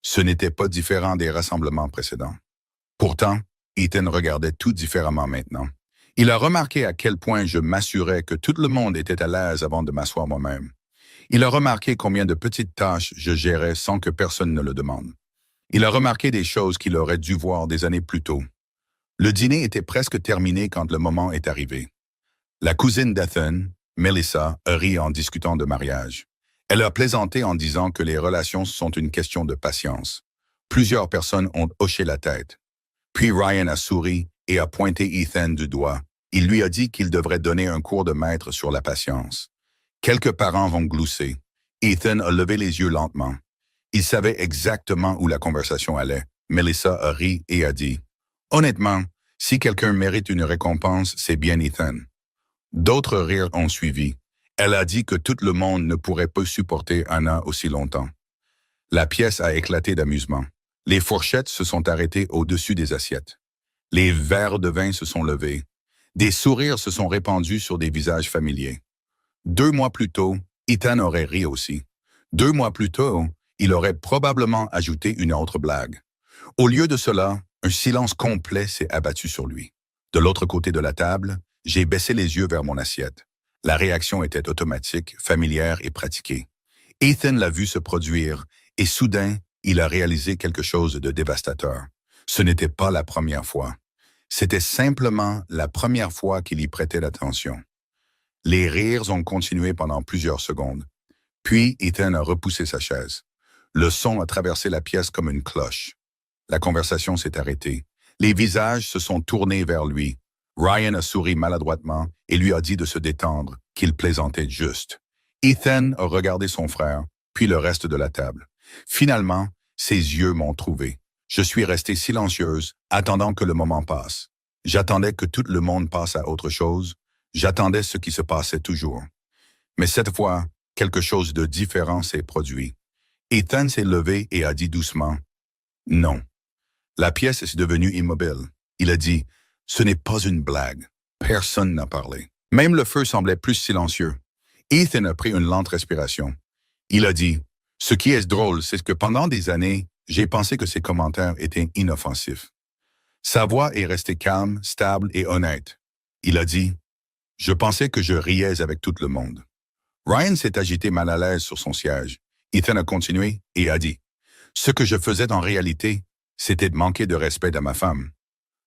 Ce n'était pas différent des rassemblements précédents. Pourtant, Ethan regardait tout différemment maintenant. Il a remarqué à quel point je m'assurais que tout le monde était à l'aise avant de m'asseoir moi-même. Il a remarqué combien de petites tâches je gérais sans que personne ne le demande. Il a remarqué des choses qu'il aurait dû voir des années plus tôt. Le dîner était presque terminé quand le moment est arrivé. La cousine d'Ethan, Melissa, a ri en discutant de mariage. Elle a plaisanté en disant que les relations sont une question de patience. Plusieurs personnes ont hoché la tête. Puis Ryan a souri et a pointé Ethan du doigt. Il lui a dit qu'il devrait donner un cours de maître sur la patience. Quelques parents vont glousser. Ethan a levé les yeux lentement. Il savait exactement où la conversation allait. Melissa a ri et a dit « Honnêtement, si quelqu'un mérite une récompense, c'est bien Ethan. » D'autres rires ont suivi. Elle a dit que tout le monde ne pourrait pas supporter Anna aussi longtemps. La pièce a éclaté d'amusement. Les fourchettes se sont arrêtées au-dessus des assiettes. Les verres de vin se sont levés. Des sourires se sont répandus sur des visages familiers. 2 mois plus tôt, Ethan aurait ri aussi. 2 mois plus tôt, il aurait probablement ajouté une autre blague. Au lieu de cela, un silence complet s'est abattu sur lui. De l'autre côté de la table, j'ai baissé les yeux vers mon assiette. La réaction était automatique, familière et pratiquée. Ethan l'a vu se produire, et soudain, il a réalisé quelque chose de dévastateur. Ce n'était pas la première fois. C'était simplement la première fois qu'il y prêtait attention. Les rires ont continué pendant plusieurs secondes. Puis, Ethan a repoussé sa chaise. Le son a traversé la pièce comme une cloche. La conversation s'est arrêtée. Les visages se sont tournés vers lui. Ryan a souri maladroitement et lui a dit de se détendre, qu'il plaisantait juste. Ethan a regardé son frère, puis le reste de la table. Finalement, ses yeux m'ont trouvé. Je suis restée silencieuse, attendant que le moment passe. J'attendais que tout le monde passe à autre chose. J'attendais ce qui se passait toujours. Mais cette fois, quelque chose de différent s'est produit. Ethan s'est levé et a dit doucement « Non ». La pièce est devenue immobile. Il a dit « Ce n'est pas une blague ». Personne n'a parlé. Même le feu semblait plus silencieux. Ethan a pris une lente respiration. Il a dit « Ce qui est drôle, c'est que pendant des années, j'ai pensé que ses commentaires étaient inoffensifs. » Sa voix est restée calme, stable et honnête. Il a dit « Je pensais que je riais avec tout le monde. » Ryan s'est agité mal à l'aise sur son siège. Ethan a continué et a dit « Ce que je faisais en réalité, c'était de manquer de respect à ma femme. »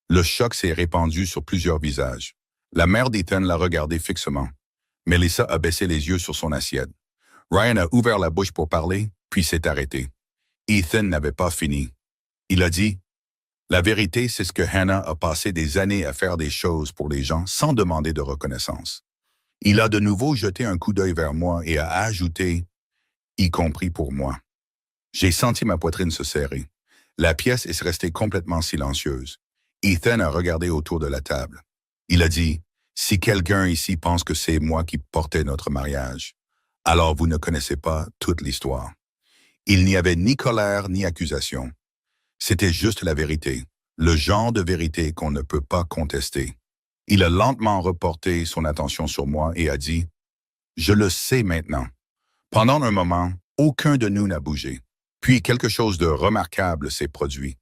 Le choc s'est répandu sur plusieurs visages. La mère d'Ethan l'a regardé fixement. Melissa a baissé les yeux sur son assiette. Ryan a ouvert la bouche pour parler, puis s'est arrêté. Ethan n'avait pas fini. Il a dit « La vérité, c'est que Hannah a passé des années à faire des choses pour les gens sans demander de reconnaissance. Il a de nouveau jeté un coup d'œil vers moi et a ajouté « y compris pour moi ». J'ai senti ma poitrine se serrer. La pièce est restée complètement silencieuse. Ethan a regardé autour de la table. Il a dit Si quelqu'un ici pense que c'est moi qui portais notre mariage, alors vous ne connaissez pas toute l'histoire. Il n'y avait ni colère ni accusation. C'était juste la vérité, le genre de vérité qu'on ne peut pas contester. Il a lentement reporté son attention sur moi et a dit « Je le sais maintenant ». Pendant un moment, aucun de nous n'a bougé. Puis quelque chose de remarquable s'est produit.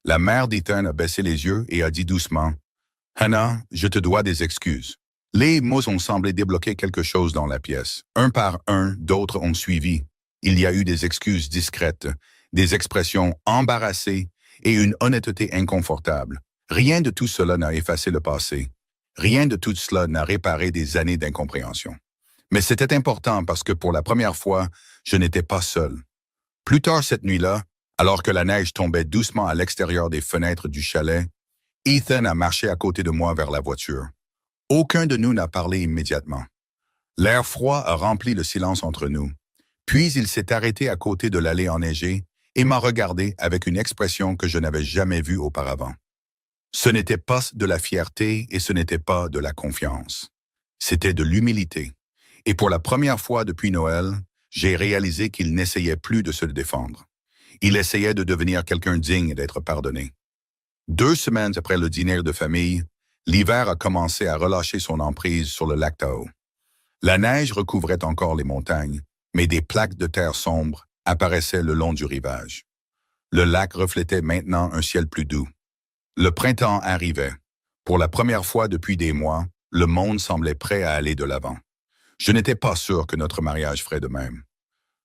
La mère d'Ethan a baissé les yeux et a dit doucement « Hannah, je te dois des excuses ». Les mots ont semblé débloquer quelque chose dans la pièce. Un par un, d'autres ont suivi. Il y a eu des excuses discrètes, des expressions embarrassées et une honnêteté inconfortable. Rien de tout cela n'a effacé le passé. Rien de tout cela n'a réparé des années d'incompréhension. Mais c'était important parce que pour la première fois, je n'étais pas seul. Plus tard cette nuit-là, alors que la neige tombait doucement à l'extérieur des fenêtres du chalet, Ethan a marché à côté de moi vers la voiture. Aucun de nous n'a parlé immédiatement. L'air froid a rempli le silence entre nous. Puis il s'est arrêté à côté de l'allée enneigée et m'a regardé avec une expression que je n'avais jamais vue auparavant. Ce n'était pas de la fierté et ce n'était pas de la confiance. C'était de l'humilité. Et pour la première fois depuis Noël, j'ai réalisé qu'il n'essayait plus de se défendre. Il essayait de devenir quelqu'un digne d'être pardonné. 2 semaines après le dîner de famille, l'hiver a commencé à relâcher son emprise sur le lac Tahoe. La neige recouvrait encore les montagnes, mais des plaques de terre sombre apparaissaient le long du rivage. Le lac reflétait maintenant un ciel plus doux. Le printemps arrivait. Pour la première fois depuis des mois, le monde semblait prêt à aller de l'avant. Je n'étais pas sûr que notre mariage ferait de même.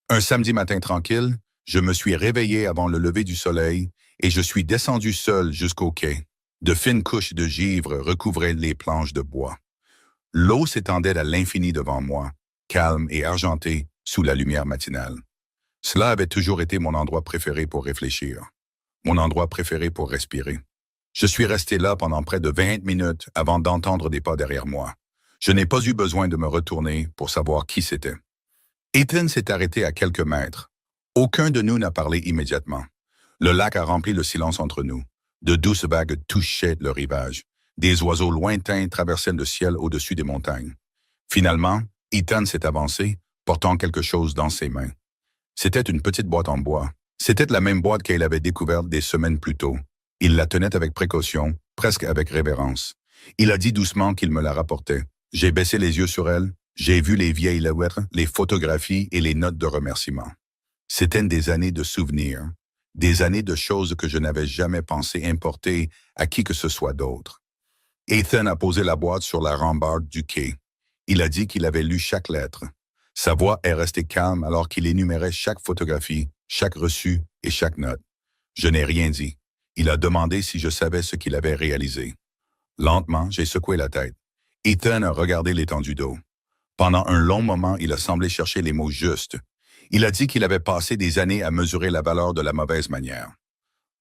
Un samedi matin tranquille, je me suis réveillé avant le lever du soleil et je suis descendu seul jusqu'au quai. De fines couches de givre recouvraient les planches de bois. L'eau s'étendait à l'infini devant moi, calme et argentée sous la lumière matinale. Cela avait toujours été mon endroit préféré pour réfléchir, mon endroit préféré pour respirer. Je suis resté là pendant près de 20 minutes avant d'entendre des pas derrière moi. Je n'ai pas eu besoin de me retourner pour savoir qui c'était. Ethan s'est arrêté à quelques mètres. Aucun de nous n'a parlé immédiatement. Le lac a rempli le silence entre nous. De douces vagues touchaient le rivage. Des oiseaux lointains traversaient le ciel au-dessus des montagnes. Finalement, Ethan s'est avancé, portant quelque chose dans ses mains. C'était une petite boîte en bois. C'était la même boîte qu'il avait découverte des semaines plus tôt. Il la tenait avec précaution, presque avec révérence. Il a dit doucement qu'il me la rapportait. J'ai baissé les yeux sur elle. J'ai vu les vieilles lettres, les photographies et les notes de remerciement. C'étaient des années de souvenirs, des années de choses que je n'avais jamais pensé importer à qui que ce soit d'autre. Ethan a posé la boîte sur la rambarde du quai. Il a dit qu'il avait lu chaque lettre. Sa voix est restée calme alors qu'il énumérait chaque photographie, chaque reçu et chaque note. Je n'ai rien dit. Il a demandé si je savais ce qu'il avait réalisé. Lentement, j'ai secoué la tête. Ethan a regardé l'étendue d'eau. Pendant un long moment, il a semblé chercher les mots justes. Il a dit qu'il avait passé des années à mesurer la valeur de la mauvaise manière.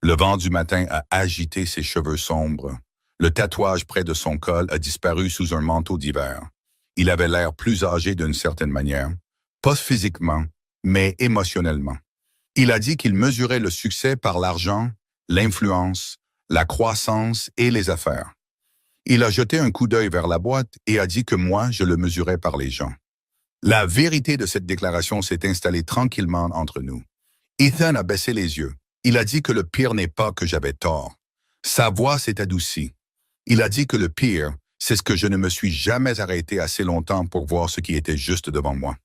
Le vent du matin a agité ses cheveux sombres. Le tatouage près de son col a disparu sous un manteau d'hiver. Il avait l'air plus âgé d'une certaine manière, pas physiquement, mais émotionnellement. Il a dit qu'il mesurait le succès par l'argent, l'influence, la croissance et les affaires. Il a jeté un coup d'œil vers la boîte et a dit que moi, je le mesurais par les gens. La vérité de cette déclaration s'est installée tranquillement entre nous. Ethan a baissé les yeux. Il a dit que le pire n'est pas que j'avais tort. Sa voix s'est adoucie. Il a dit que le pire, c'est ce que je ne me suis jamais arrêté assez longtemps pour voir ce qui était juste devant moi.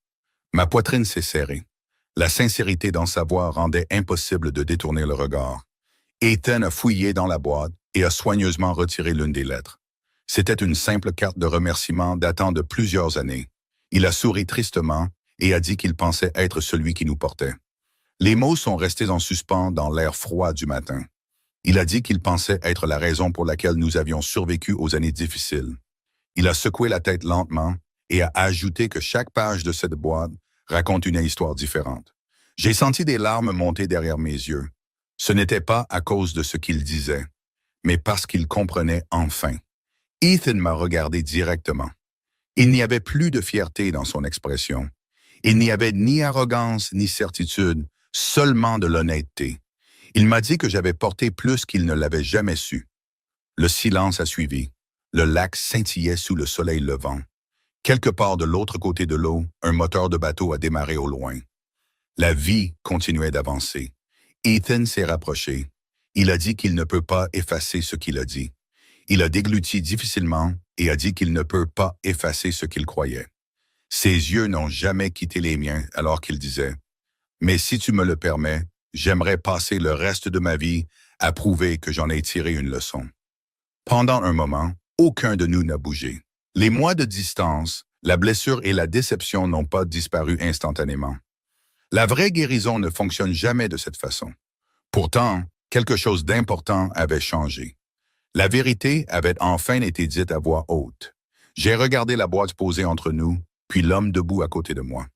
Ma poitrine s'est serrée. La sincérité dans sa voix rendait impossible de détourner le regard. Ethan a fouillé dans la boîte et a soigneusement retiré l'une des lettres. C'était une simple carte de remerciement datant de plusieurs années. Il a souri tristement et a dit qu'il pensait être celui qui nous portait. Les mots sont restés en suspens dans l'air froid du matin. Il a dit qu'il pensait être la raison pour laquelle nous avions survécu aux années difficiles. Il a secoué la tête lentement et a ajouté que chaque page de cette boîte raconte une histoire différente. J'ai senti des larmes monter derrière mes yeux. Ce n'était pas à cause de ce qu'il disait, mais parce qu'il comprenait enfin. Ethan m'a regardé directement. Il n'y avait plus de fierté dans son expression. Il n'y avait ni arrogance ni certitude, seulement de l'honnêteté. Il m'a dit que j'avais porté plus qu'il ne l'avait jamais su. Le silence a suivi. Le lac scintillait sous le soleil levant. Quelque part de l'autre côté de l'eau, un moteur de bateau a démarré au loin. La vie continuait d'avancer. Ethan s'est rapproché. Il a dit qu'il ne peut pas effacer ce qu'il a dit. Il a dégluti difficilement et a dit qu'il ne peut pas effacer ce qu'il croyait. Ses yeux n'ont jamais quitté les miens alors qu'il disait « Mais si tu me le permets, j'aimerais passer le reste de ma vie à prouver que j'en ai tiré une leçon. » Pendant un moment, aucun de nous n'a bougé. Les mois de distance, la blessure et la déception n'ont pas disparu instantanément. La vraie guérison ne fonctionne jamais de cette façon. Pourtant, quelque chose d'important avait changé. La vérité avait enfin été dite à voix haute. J'ai regardé la boîte posée entre nous, puis l'homme debout à côté de moi.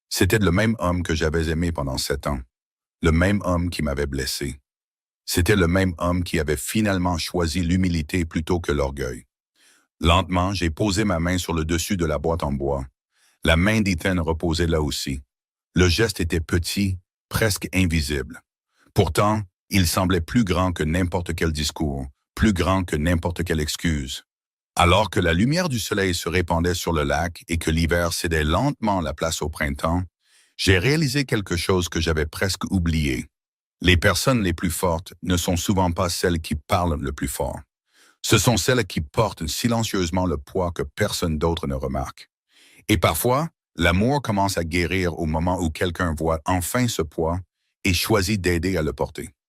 C'était le même homme que j'avais aimé pendant 7 ans, le même homme qui m'avait blessé. C'était le même homme qui avait finalement choisi l'humilité plutôt que l'orgueil. Lentement, j'ai posé ma main sur le dessus de la boîte en bois. La main d'Ethan reposait là aussi. Le geste était petit, presque invisible. Pourtant, il semblait plus grand que n'importe quel discours, plus grand que n'importe quelle excuse. Alors que la lumière du soleil se répandait sur le lac et que l'hiver cédait lentement la place au printemps, j'ai réalisé quelque chose que j'avais presque oublié. Les personnes les plus fortes ne sont souvent pas celles qui parlent le plus fort. Ce sont celles qui portent silencieusement le poids que personne d'autre ne remarque. Et parfois, l'amour commence à guérir au moment où quelqu'un voit enfin ce poids et choisit d'aider à le porter.